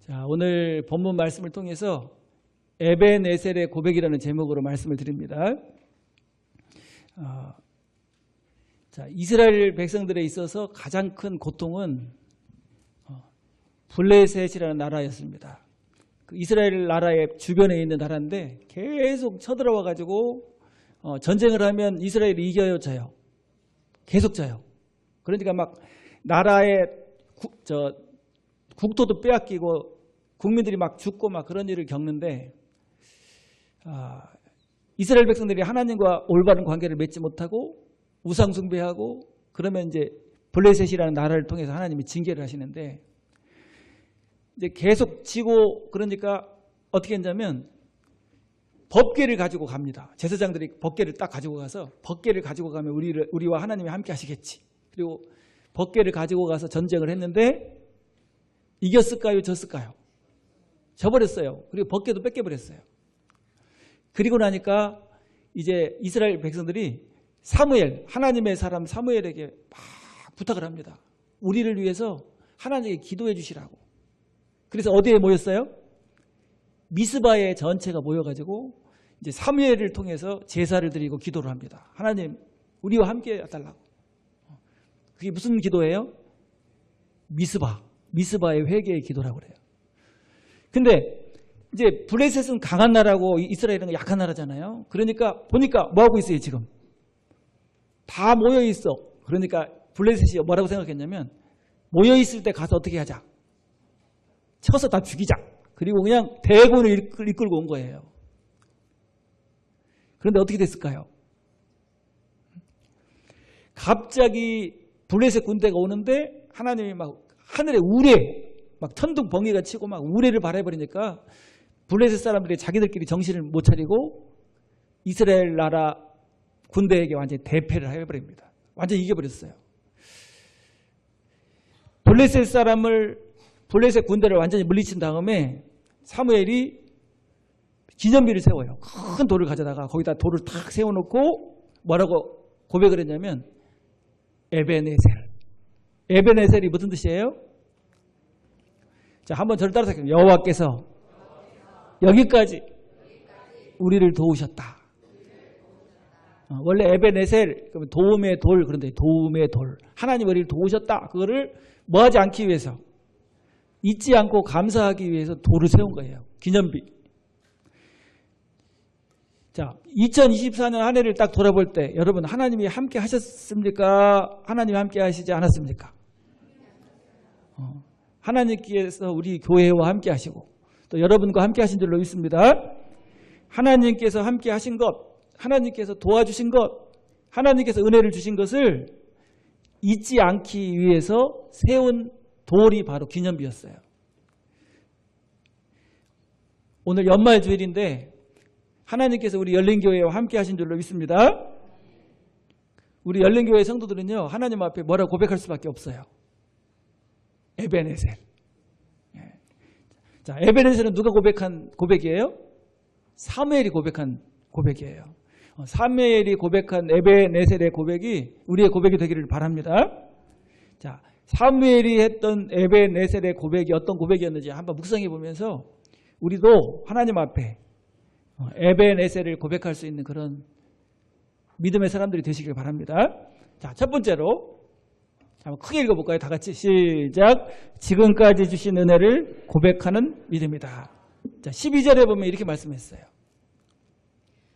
자, 오늘 본문 말씀을 통해서 에벤에셀의 고백이라는 제목으로 말씀을 드립니다. 자, 이스라엘 백성들에 있어서 가장 큰 고통은 블레셋이라는 나라였습니다. 그 이스라엘 나라의 주변에 있는 나라인데 계속 쳐들어와 가지고 전쟁을 하면 이스라엘이 이겨요, 져요? 계속 져요. 그러니까 막 나라의 국토도 빼앗기고 국민들이 막 죽고 막 그런 일을 겪는데 이스라엘 백성들이 하나님과 올바른 관계를 맺지 못하고 우상 숭배하고 그러면 이제 블레셋이라는 나라를 통해서 하나님이 징계를 하시는데 이제 계속 지고 그러니까 어떻게 했냐면 법궤를 가지고 갑니다. 제사장들이 법궤를 딱 가지고 가서 법궤를 가지고 가면 우리와 하나님이 함께 하시겠지. 그리고 법궤를 가지고 가서 전쟁을 했는데 이겼을까요? 졌을까요? 져버렸어요. 그리고 법궤도 뺏겨버렸어요. 그리고 나니까 이제 이스라엘 백성들이 사무엘, 하나님의 사람 사무엘에게 막 부탁을 합니다. 우리를 위해서 하나님께 기도해 주시라고. 그래서 어디에 모였어요? 미스바에 전체가 모여가지고 이제 사무엘을 통해서 제사를 드리고 기도를 합니다. 하나님, 우리와 함께 해달라고. 그게 무슨 기도예요? 미스바의 회개의 기도라고 그래요. 근데 이제 블레셋은 강한 나라고 이스라엘은 약한 나라잖아요. 그러니까 보니까 뭐 하고 있어요 지금? 다 모여 있어. 그러니까 블레셋이 뭐라고 생각했냐면 모여 있을 때 가서 어떻게 하자? 쳐서 다 죽이자. 그리고 그냥 대군을 이끌고 온 거예요. 그런데 어떻게 됐을까요? 갑자기 블레셋 군대가 오는데 하나님이 막 하늘에 우레 막 천둥 번개가 치고 막 우레를 발해버리니까 블레셋 사람들이 자기들끼리 정신을 못 차리고 이스라엘 나라 군대에게 완전히 대패를 해버립니다. 완전히 이겨버렸어요. 블레셋 군대를 완전히 물리친 다음에 사무엘이 기념비를 세워요. 큰 돌을 가져다가 거기다 돌을 탁 세워놓고 뭐라고 고백을 했냐면 에벤에셀. 에벤에셀이 무슨 뜻이에요? 자, 한번 저를 따라서 할게요. 여호와께서 여기까지 우리를 도우셨다. 원래 에벤에셀, 그러면 도움의 돌, 그런데 도움의 돌. 하나님 우리를 도우셨다. 그거를 뭐 하지 않기 위해서, 잊지 않고 감사하기 위해서 돌을 세운 거예요. 기념비. 자, 2024년 한 해를 딱 돌아볼 때 여러분 하나님이 함께 하셨습니까? 하나님이 함께 하시지 않았습니까? 하나님께서 우리 교회와 함께 하시고 또 여러분과 함께 하신 줄로 믿습니다. 하나님께서 함께 하신 것, 하나님께서 도와주신 것, 하나님께서 은혜를 주신 것을 잊지 않기 위해서 세운 돌이 바로 기념비였어요. 오늘 연말 주일인데 하나님께서 우리 열린교회와 함께 하신 줄로 믿습니다. 우리 열린교회 성도들은요, 하나님 앞에 뭐라고 고백할 수밖에 없어요. 에벤에셀. 자, 에벤에셀은 누가 고백한 고백이에요? 사무엘이 고백한 고백이에요. 사무엘이 고백한 에벤에셀의 고백이 우리의 고백이 되기를 바랍니다. 자, 사무엘이 했던 에벤에셀의 고백이 어떤 고백이었는지 한번 묵상해 보면서 우리도 하나님 앞에 에벤에셀을 고백할 수 있는 그런 믿음의 사람들이 되시길 바랍니다. 자, 첫 번째로 한번 크게 읽어볼까요? 다 같이 시작. 지금까지 주신 은혜를 고백하는 믿음이다. 자, 12절에 보면 이렇게 말씀했어요.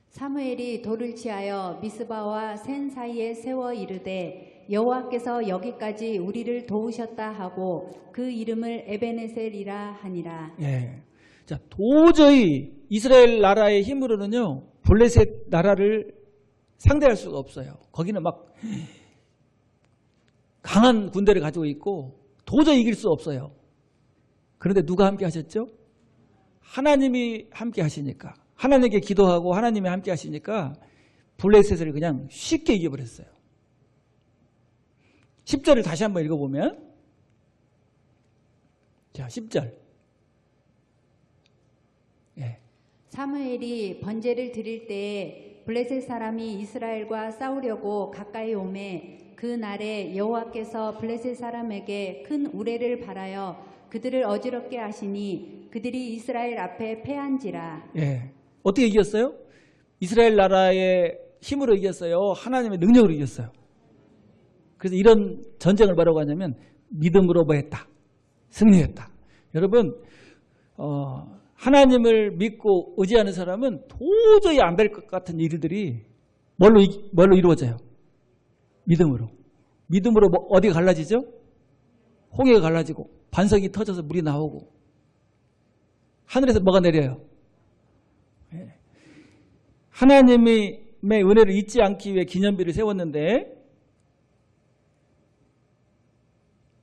사무엘이 돌을 취하여 미스바와 센 사이에 세워 이르되 여호와께서 여기까지 우리를 도우셨다 하고 그 이름을 에벤에셀이라 하니라. 예. 자, 도저히 이스라엘 나라의 힘으로는요, 블레셋 나라를 상대할 수가 없어요. 거기는 막 강한 군대를 가지고 있고 도저히 이길 수 없어요. 그런데 누가 함께 하셨죠? 하나님이 함께 하시니까, 하나님께 기도하고 하나님이 함께 하시니까 블레셋을 그냥 쉽게 이겨버렸어요. 10절을 다시 한번 읽어보면, 자, 10절. 예. 사무엘이 번제를 드릴 때에 블레셋 사람이 이스라엘과 싸우려고 가까이 오매 그 날에 여호와께서 블레셋 사람에게 큰 우레를 발하여 그들을 어지럽게 하시니 그들이 이스라엘 앞에 패한지라. 예. 어떻게 이겼어요? 이스라엘 나라의 힘으로 이겼어요? 하나님의 능력으로 이겼어요? 그래서 이런 전쟁을 뭐라고 하냐면 믿음으로 뭐 했다? 승리했다. 여러분 하나님을 믿고 의지하는 사람은 도저히 안 될 것 같은 일들이 뭘로 이루어져요? 믿음으로. 믿음으로 뭐 어디가 갈라지죠? 홍해가 갈라지고 반석이 터져서 물이 나오고 하늘에서 뭐가 내려요? 하나님의 은혜를 잊지 않기 위해 기념비를 세웠는데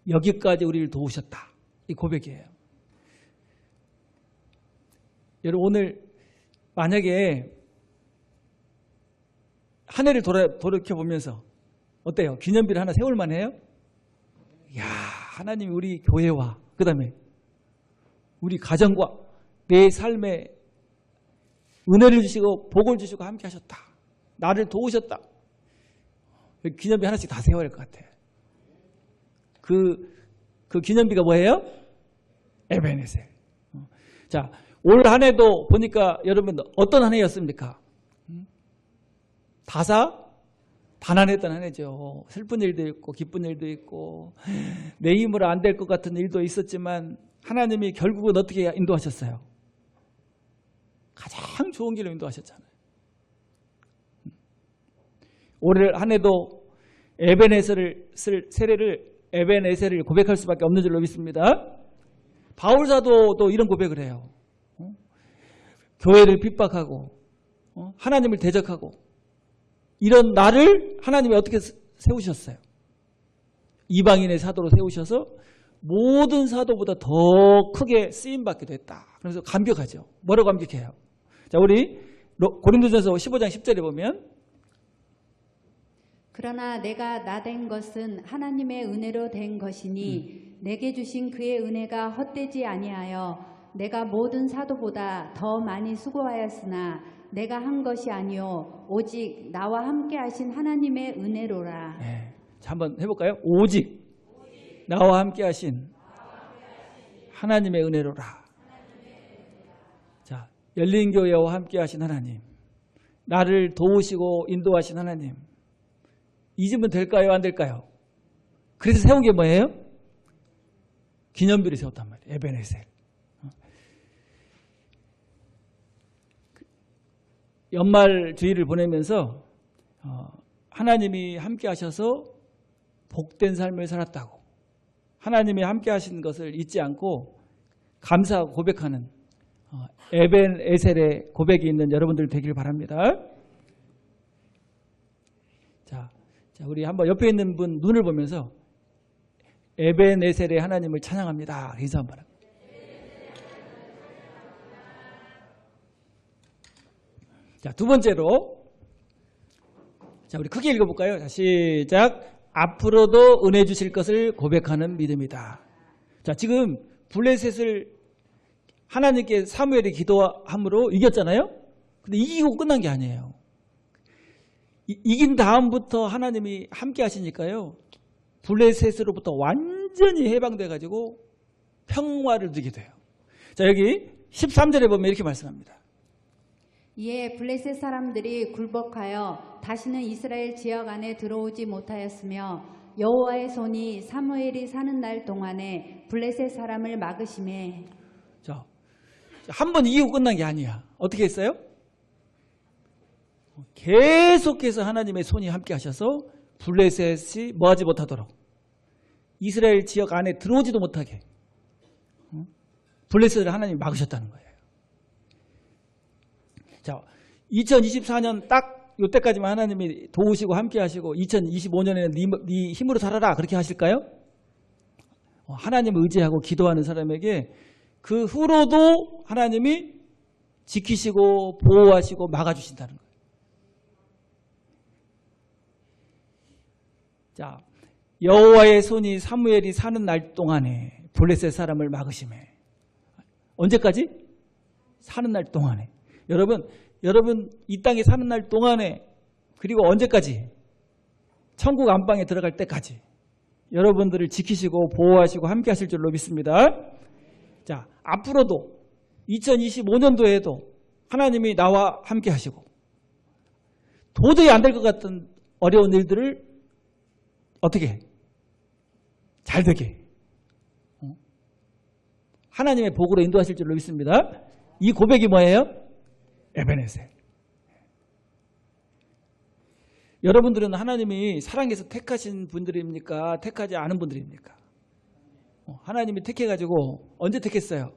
여기까지 우리를 도우셨다. 이 고백이에요. 여러분 오늘 만약에 한 해를 돌이켜보면서 어때요? 기념비를 하나 세울 만해요? 이야, 하나님이 우리 교회와 그 다음에 우리 가정과 내 삶에 은혜를 주시고 복을 주시고 함께 하셨다. 나를 도우셨다. 기념비 하나씩 다 세워야 할 것 같아요. 그 기념비가 뭐예요? 에베네셀. 자, 올 한 해도 보니까 여러분 어떤 한 해였습니까? 다난했던 한 해죠. 슬픈 일도 있고 기쁜 일도 있고 내 힘으로 안 될 것 같은 일도 있었지만 하나님이 결국은 어떻게 인도하셨어요? 가장 좋은 길로 인도하셨잖아요. 올 한 해도 에베네셀을 고백할 수밖에 없는 줄로 믿습니다. 바울 사도도 이런 고백을 해요. 교회를 핍박하고 하나님을 대적하고 이런 나를 하나님이 어떻게 세우셨어요? 이방인의 사도로 세우셔서 모든 사도보다 더 크게 쓰임받게 됐다. 그래서 감격하죠. 뭐라고 감격해요? 자, 우리 고린도전서 15장 10절에 보면 그러나 내가 나된 것은 하나님의 은혜로 된 것이니 내게 주신 그의 은혜가 헛되지 아니하여 내가 모든 사도보다 더 많이 수고하였으나 내가 한 것이 아니요 오직 나와 함께 하신 하나님의 은혜로라. 네. 자, 한번 해볼까요? 오직 나와 함께 하신 하나님의 은혜로라. 자, 열린교회와 함께 하신 하나님, 나를 도우시고 인도하신 하나님, 잊으면 될까요? 안 될까요? 그래서 세운 게 뭐예요? 기념비를 세웠단 말이에요. 에베네셀. 연말 주일을 보내면서 하나님이 함께 하셔서 복된 삶을 살았다고, 하나님이 함께 하신 것을 잊지 않고 감사하고 고백하는 에벤에셀의 고백이 있는 여러분들 되길 바랍니다. 자, 우리 한번 옆에 있는 분 눈을 보면서 에벤에셀의 하나님을 찬양합니다. 인사 한번 합니다. 자, 두 번째로, 자, 우리 크게 읽어볼까요? 자, 시작. 앞으로도 은혜 주실 것을 고백하는 믿음이다. 자, 지금 블레셋을 하나님께 사무엘이 기도함으로 이겼잖아요. 근데 이기고 끝난 게 아니에요. 이긴 다음부터 하나님이 함께 하시니까요, 블레셋으로부터 완전히 해방돼 가지고 평화를 누리게 돼요. 자, 여기 13절에 보면 이렇게 말씀합니다. 이에 블레셋 사람들이 굴복하여 다시는 이스라엘 지역 안에 들어오지 못하였으며 여호와의 손이 사무엘이 사는 날 동안에 블레셋 사람을 막으심에. 자, 한 번 이기고 끝난 게 아니야. 어떻게 했어요? 계속해서 하나님의 손이 함께 하셔서 블레셋이 뭐하지 못하도록, 이스라엘 지역 안에 들어오지도 못하게 블레셋을 하나님이 막으셨다는 거예요. 자, 2024년 딱 이때까지만 하나님이 도우시고 함께 하시고 2025년에는 네 힘으로 살아라 그렇게 하실까요? 하나님을 의지하고 기도하는 사람에게 그 후로도 하나님이 지키시고 보호하시고 막아주신다는 거예요. 자, 여호와의 손이 사무엘이 사는 날 동안에 블레셋 사람을 막으심에. 언제까지? 사는 날 동안에. 여러분 이 땅에 사는 날 동안에, 그리고 언제까지? 천국 안방에 들어갈 때까지 여러분들을 지키시고 보호하시고 함께 하실 줄로 믿습니다. 자, 앞으로도 2025년도에도 하나님이 나와 함께 하시고 도저히 안 될 것 같은 어려운 일들을 어떻게 해? 잘 되게 하나님의 복으로 인도하실 줄로 믿습니다. 이 고백이 뭐예요? 에베네셀. 여러분들은 하나님이 사랑해서 택하신 분들입니까? 택하지 않은 분들입니까? 하나님이 택해가지고 언제 택했어요?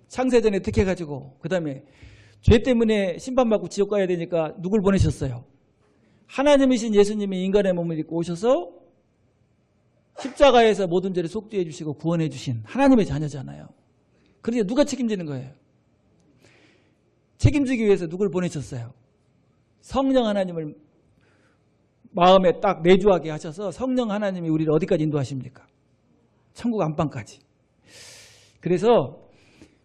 창세전에 택해가지고 그 다음에 죄 때문에 심판받고 지옥 가야 되니까 누굴 보내셨어요? 하나님이신 예수님이 인간의 몸을 입고 오셔서 십자가에서 모든 죄를 속죄해 주시고 구원해 주신 하나님의 자녀잖아요. 그러니까 누가 책임지는 거예요? 책임지기 위해서 누굴 보내셨어요? 성령 하나님을 마음에 딱 내주하게 하셔서 성령 하나님이 우리를 어디까지 인도하십니까? 천국 안방까지. 그래서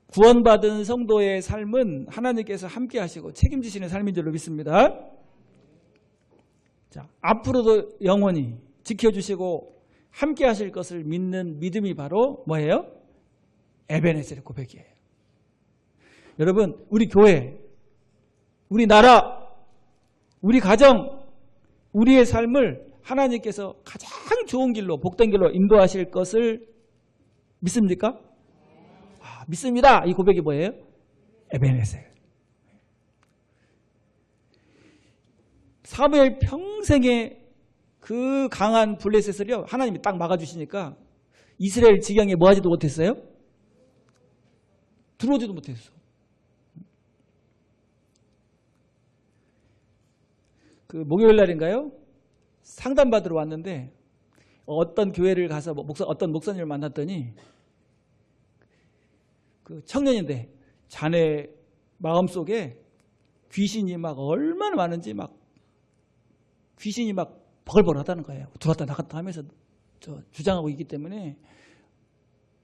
구원받은 성도의 삶은 하나님께서 함께 하시고 책임지시는 삶인 줄로 믿습니다. 자, 앞으로도 영원히 지켜주시고 함께 하실 것을 믿는 믿음이 바로 뭐예요? 에베네셀의 고백이에요. 여러분, 우리 교회, 우리 나라, 우리 가정, 우리의 삶을 하나님께서 가장 좋은 길로, 복된 길로 인도하실 것을 믿습니까? 믿습니다. 이 고백이 뭐예요? 에베네셀. 사무엘 평생에 그 강한 블레셋을요 하나님이 딱 막아주시니까 이스라엘 지경에 뭐 하지도 못했어요? 들어오지도 못했어. 그 목요일 날인가요? 상담받으러 왔는데 어떤 교회를 가서 어떤 목사님을 만났더니 그 청년인데 자네 마음속에 귀신이 막 얼마나 많은지 막 귀신이 막 버글버글하다는 거예요. 들어왔다 나갔다 하면서 주장하고 있기 때문에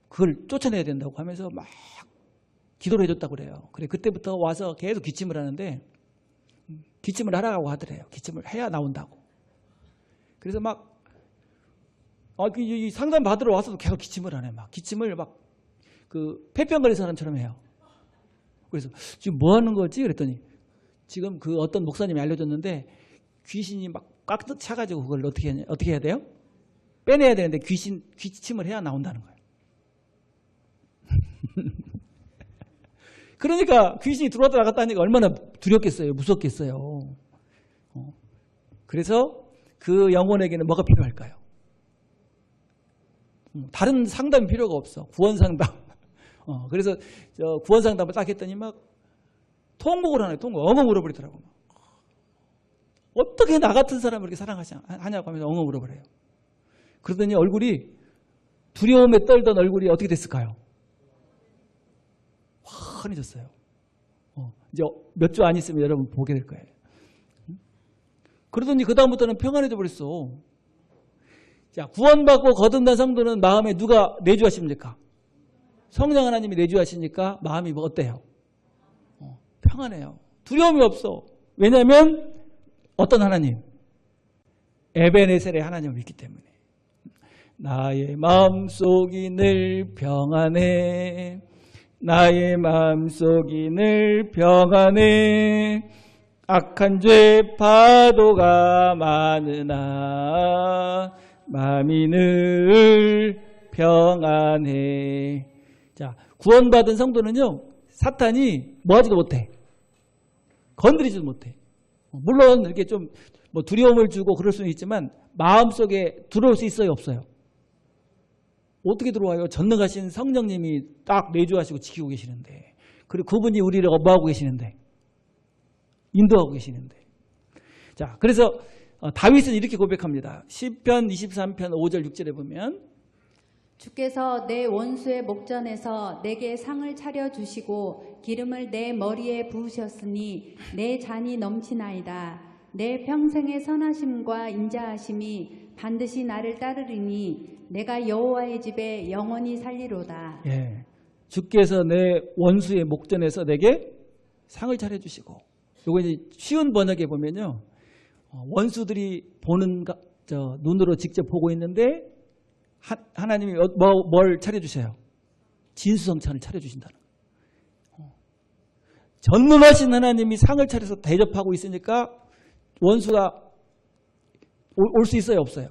그걸 쫓아내야 된다고 하면서 막 기도를 해줬다고 그래요. 그래 그때부터 와서 계속 기침을 하는데 기침을 하라고 하더래요. 기침을 해야 나온다고. 그래서 막 이 상담 받으러 와서도 계속 기침을 하네. 막 기침을 막 그 폐병 걸린 사람처럼 해요. 그래서 지금 뭐 하는 거지? 그랬더니 지금 그 어떤 목사님이 알려줬는데 귀신이 막 꽉 차가지고 그걸 어떻게 해야 돼요? 빼내야 되는데 귀침을 해야 나온다는 거예요. 그러니까 귀신이 들어왔다 나갔다 하니까 얼마나 두렵겠어요. 무섭겠어요. 그래서 그 영혼에게는 뭐가 필요할까요? 다른 상담이 필요가 없어. 구원 상담. 그래서 구원 상담을 딱 했더니 막 통곡을 하네. 엉엉 울어버리더라고. 어떻게 나 같은 사람을 이렇게 사랑하냐고 하면서 엉엉 울어버려요. 그러더니 얼굴이 두려움에 떨던 얼굴이 어떻게 됐을까요? 환해졌어요. 이제 몇 주 안 있으면 여러분 보게 될 거예요. 그러더니 그 다음부터는 평안해져 버렸어. 자, 구원받고 거듭난 성도는 마음에 누가 내주하십니까? 성령 하나님이 내주하시니까 마음이 뭐 어때요? 평안해요. 두려움이 없어. 왜냐하면 어떤 하나님? 에베네셀의 하나님을 믿기 때문에. 나의 마음속이 늘 평안해. 나의 마음속이 늘 평안해. 악한 죄 파도가 많으나 마음이 늘 평안해. 자, 구원받은 성도는요 사탄이 뭐하지도 못해. 건드리지도 못해. 물론 이렇게 좀 뭐 두려움을 주고 그럴 수는 있지만 마음속에 들어올 수 있어요, 없어요? 어떻게 들어와요? 전능하신 성령님이 딱 내주하시고 지키고 계시는데, 그리고 그분이 우리를 뭐하고 계시는데, 인도하고 계시는데. 자, 그래서 다윗은 이렇게 고백합니다. 시편 23편 5절 6절에 보면 주께서 내 원수의 목전에서 내게 상을 차려주시고 기름을 내 머리에 부으셨으니 내 잔이 넘치나이다. 내 평생의 선하심과 인자하심이 반드시 나를 따르리니 내가 여호와의 집에 영원히 살리로다. 예, 주께서 내 원수의 목전에서 내게 상을 차려주시고, 요거 이제 쉬운 번역에 보면요, 원수들이 보는 눈으로 직접 보고 있는데 하나님이 뭘 차려주셔요? 진수성찬을 차려주신다는 거예요. 전능하신 하나님이 상을 차려서 대접하고 있으니까 원수가 올 수 있어요, 없어요?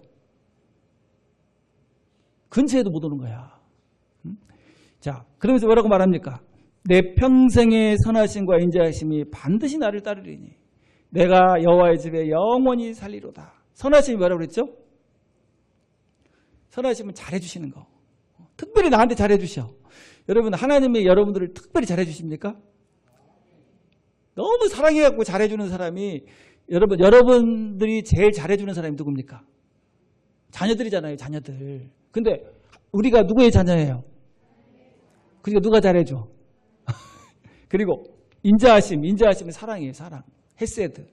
근처에도 못 오는 거야. 자, 그러면서 뭐라고 말합니까? 내 평생의 선하심과 인자하심이 반드시 나를 따르리니 내가 여호와의 집에 영원히 살리로다. 선하심이 뭐라고 그랬죠? 선하심은 잘해주시는 거. 특별히 나한테 잘해주셔. 여러분, 하나님이 여러분들을 특별히 잘해주십니까? 너무 사랑해갖고 잘해주는 사람이 여러분들이 제일 잘해주는 사람이 누굽니까? 자녀들이잖아요, 자녀들. 근데 우리가 누구의 자녀예요? 그러니까 누가 잘해줘? 그리고 인자하심은 사랑이에요, 사랑. 헤세드.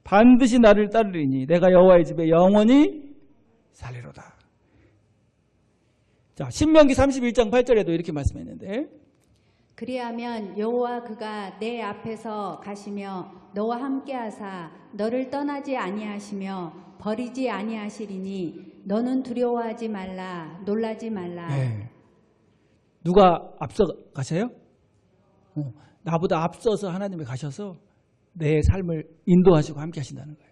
반드시 나를 따르리니 내가 여호와의 집에 영원히 살리로다. 자, 신명기 31장 8절에도 이렇게 말씀했는데, 그리하면 여호와 그가 내 앞에서 가시며 너와 함께하사 너를 떠나지 아니하시며 버리지 아니하시리니 너는 두려워하지 말라 놀라지 말라. 네. 누가 앞서 가셔요? 나보다 앞서서 하나님이 가셔서 내 삶을 인도하시고 함께 하신다는 거예요.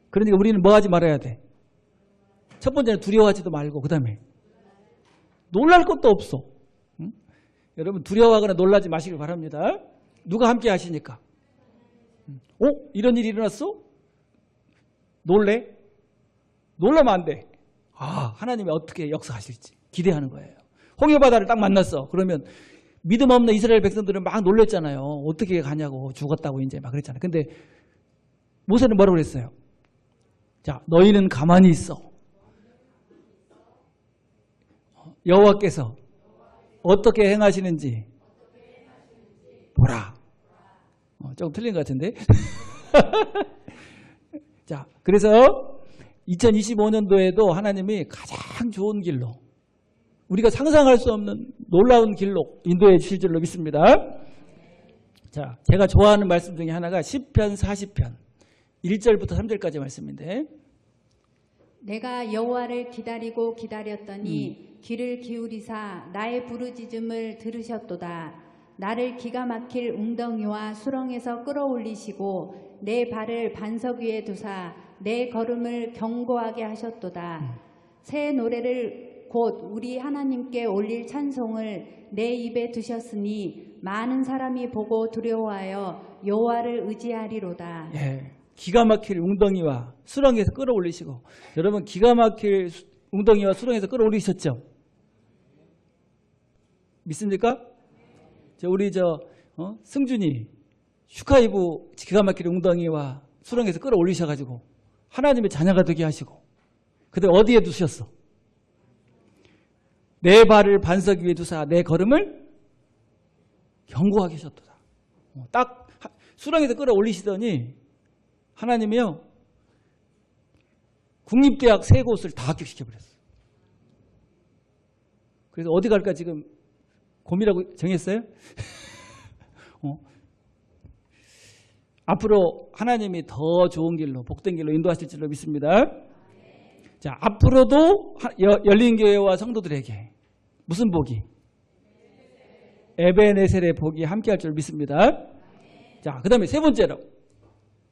그러니까 우리는 뭐 하지 말아야 돼? 첫 번째는 두려워하지도 말고, 그 다음에 놀랄 것도 없어. 응? 여러분, 두려워하거나 놀라지 마시길 바랍니다. 누가 함께 하시니까. 이런 일이 일어났어? 놀래? 놀라면 안 돼. 하나님이 어떻게 역사하실지 기대하는 거예요. 홍해바다를 딱 만났어. 그러면 믿음 없는 이스라엘 백성들은 막 놀랬잖아요. 어떻게 가냐고, 죽었다고 이제 막 그랬잖아요. 근데 모세는 뭐라고 그랬어요? 자, 너희는 가만히 있어. 여호와께서 어떻게 행하시는지 보라. 조금 틀린 것 같은데. 자, 그래서 2025년도에도 하나님이 가장 좋은 길로, 우리가 상상할 수 없는 놀라운 길로 인도해 주실 줄로 믿습니다. 자, 제가 좋아하는 말씀 중에 하나가 시편 40편 1절부터 3절까지 말씀인데, 내가 여호와를 기다리고 기다렸더니 귀를 기울이사 나의 부르짖음을 들으셨도다. 나를 기가 막힐 웅덩이와 수렁에서 끌어올리시고 내 발을 반석 위에 두사 내 걸음을 견고하게 하셨도다. 새 노래를 곧 우리 하나님께 올릴 찬송을 내 입에 두셨으니 많은 사람이 보고 두려워하여 여호와를 의지하리로다. 예, 기가 막힐 웅덩이와 수렁에서 끌어올리시고, 여러분 기가 막힐 웅덩이와 수렁에서 끌어올리셨죠? 믿습니까? 우리 승준이 슈카이브 기가 막힐 웅덩이와 수렁에서 끌어올리셔가지고 하나님의 자녀가 되게 하시고, 근데 어디에 두셨어? 내 발을 반석 위에 두사 내 걸음을 견고하게 하셨도다. 딱 수렁에서 끌어올리시더니 하나님이요, 국립대학 3곳을 다 합격시켜버렸어요. 그래서 어디 갈까 지금 고민하고 정했어요? 앞으로 하나님이 더 좋은 길로, 복된 길로 인도하실 줄로 믿습니다. 자, 앞으로도 열린교회와 성도들에게 무슨 복이? 에베네셀의 복이 함께할 줄 믿습니다. 자, 그 다음에 세 번째로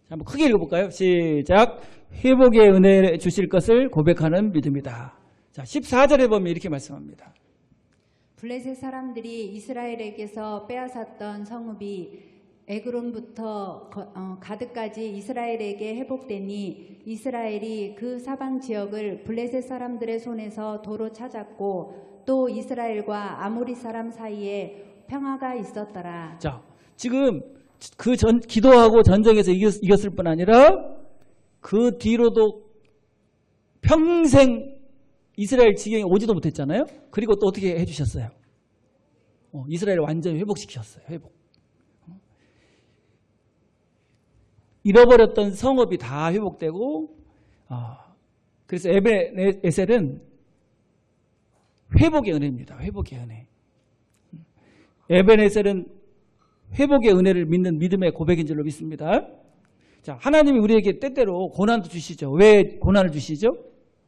한번 크게 읽어볼까요? 시작. 회복의 은혜 주실 것을 고백하는 믿음이다. 자, 14절에 보면 이렇게 말씀합니다. 블레셋 사람들이 이스라엘에게서 빼앗았던 성읍이 에그론부터 가드까지 이스라엘에게 회복되니 이스라엘이 그 사방 지역을 블레셋 사람들의 손에서 도로 찾았고 또 이스라엘과 아모리 사람 사이에 평화가 있었더라. 자, 지금 기도하고 전쟁에서 이겼을 뿐 아니라 그 뒤로도 평생 이스라엘 지경에 오지도 못했잖아요. 그리고 또 어떻게 해주셨어요? 이스라엘을 완전히 회복시키셨어요. 회복. 잃어버렸던 성읍이 다 회복되고, 그래서 에베네셀은 회복의 은혜입니다. 회복의 은혜. 에베네셀은 회복의 은혜를 믿는 믿음의 고백인 줄로 믿습니다. 자, 하나님이 우리에게 때때로 고난도 주시죠. 왜 고난을 주시죠?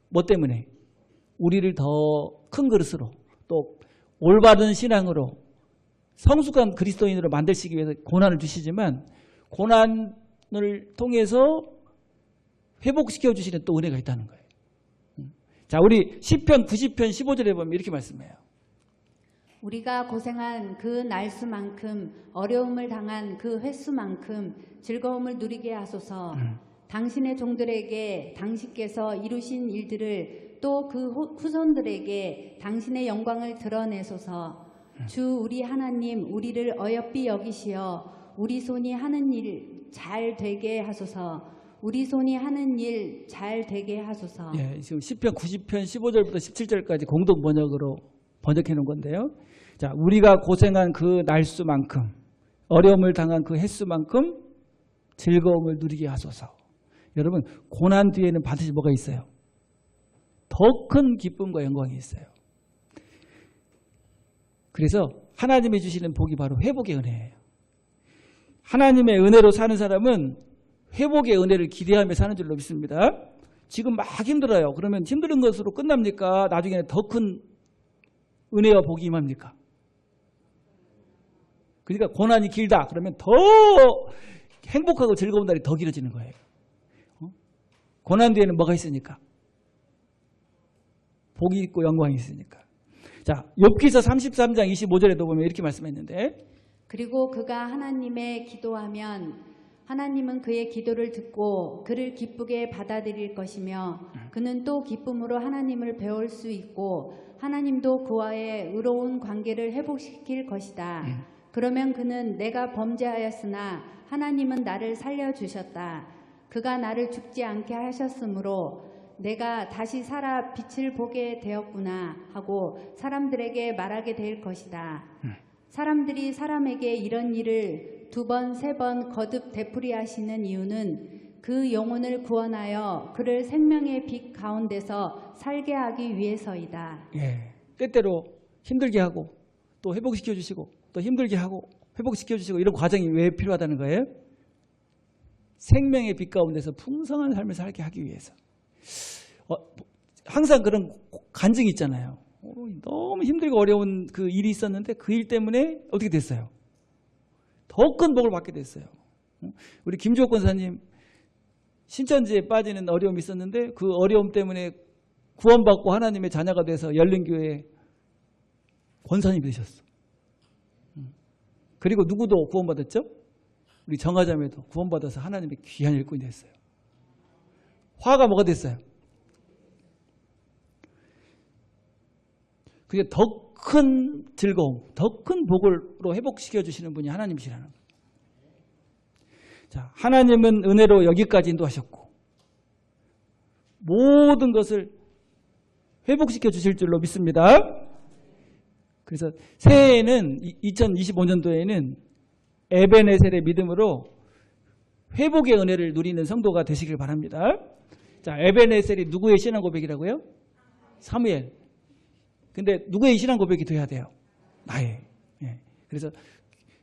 뭐 때문에? 우리를 더 큰 그릇으로, 또 올바른 신앙으로 성숙한 그리스도인으로 만드시기 위해서 고난을 주시지만 고난을 통해서 회복시켜 주시는 또 은혜가 있다는 거예요. 자, 우리 시편 90편 15절에 보면 이렇게 말씀해요. 우리가 고생한 그 날수만큼 어려움을 당한 그 횟수만큼 즐거움을 누리게 하소서. 당신의 종들에게 당신께서 이루신 일들을 또 그 후손들에게 당신의 영광을 드러내소서. 주 우리 하나님 우리를 어여삐 여기시어 우리 손이 하는 일 잘 되게 하소서. 우리 손이 하는 일 잘 되게 하소서. 예, 지금 시편 90편 15절부터 17절까지 공동 번역으로 번역해 놓은 건데요. 자, 우리가 고생한 그 날수만큼 어려움을 당한 그 횟수만큼 즐거움을 누리게 하소서. 여러분, 고난 뒤에는 반드시 뭐가 있어요? 더 큰 기쁨과 영광이 있어요. 그래서 하나님이 주시는 복이 바로 회복의 은혜예요. 하나님의 은혜로 사는 사람은 회복의 은혜를 기대하며 사는 줄로 믿습니다. 지금 막 힘들어요. 그러면 힘든 것으로 끝납니까? 나중에 더 큰 은혜와 복이 임합니까? 그러니까 고난이 길다. 그러면 더 행복하고 즐거운 날이 더 길어지는 거예요. 고난 뒤에는 뭐가 있으니까? 복이 있고 영광이 있으니까. 자, 욥기서 33장 25절에도 보면 이렇게 말씀했는데, 그리고 그가 하나님의 기도하면 하나님은 그의 기도를 듣고 그를 기쁘게 받아들일 것이며 그는 또 기쁨으로 하나님을 배울 수 있고 하나님도 그와의 의로운 관계를 회복시킬 것이다. 그러면 그는 내가 범죄하였으나 하나님은 나를 살려주셨다. 그가 나를 죽지 않게 하셨으므로 내가 다시 살아 빛을 보게 되었구나 하고 사람들에게 말하게 될 것이다. 사람들이 사람에게 이런 일을 2번, 3번 거듭 되풀이하시는 이유는 그 영혼을 구원하여 그를 생명의 빛 가운데서 살게 하기 위해서이다. 예, 때때로 힘들게 하고 또 회복시켜 주시고 또 힘들게 하고 회복시켜 주시고 이런 과정이 왜 필요하다는 거예요? 생명의 빛 가운데서 풍성한 삶을 살게 하기 위해서. 항상 그런 간증이 있잖아요. 너무 힘들고 어려운 그 일이 있었는데 그 일 때문에 어떻게 됐어요? 더 큰 복을 받게 됐어요. 우리 김주옥 권사님 신천지에 빠지는 어려움이 있었는데 그 어려움 때문에 구원받고 하나님의 자녀가 돼서 열린교회 권사님이 되셨어. 그리고 누구도 구원받았죠? 우리 정화자매도 구원받아서 하나님의 귀한 일꾼이 됐어요. 화가 뭐가 됐어요? 그게 더 큰 즐거움, 더 큰 복으로 회복시켜 주시는 분이 하나님이시라는 거예요. 자, 하나님은 은혜로 여기까지 인도하셨고 모든 것을 회복시켜 주실 줄로 믿습니다. 그래서 새해에는 2025년도에는 에베네셀의 믿음으로 회복의 은혜를 누리는 성도가 되시길 바랍니다. 자, 에베네셀이 누구의 신앙 고백이라고요? 사무엘. 근데 누구의 신앙 고백이 돼야 돼요? 나의. 예. 그래서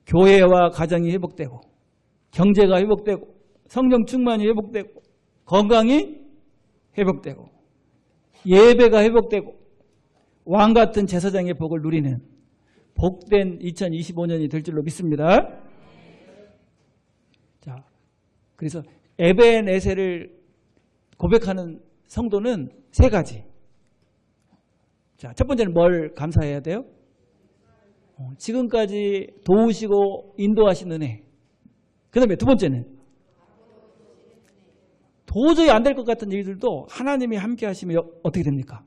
교회와 가정이 회복되고 경제가 회복되고 성령 충만이 회복되고 건강이 회복되고 예배가 회복되고 왕 같은 제사장의 복을 누리는 복된 2025년이 될 줄로 믿습니다. 자, 그래서 에베네셀을 고백하는 성도는 3가지. 자, 첫 번째는 뭘 감사해야 돼요? 지금까지 도우시고 인도하신 은혜. 그 다음에 2번째는 도저히 안 될 것 같은 일들도 하나님이 함께 하시면 어떻게 됩니까?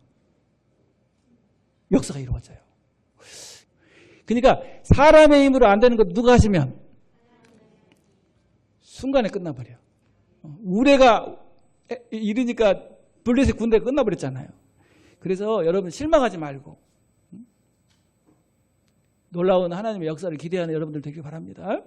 역사가 이루어져요. 그러니까 사람의 힘으로 안 되는 것 누가 하시면 순간에 끝나버려. 우레가 이르니까 블레셋 군대가 끝나버렸잖아요. 그래서 여러분 실망하지 말고 놀라운 하나님의 역사를 기대하는 여러분들 되길 바랍니다.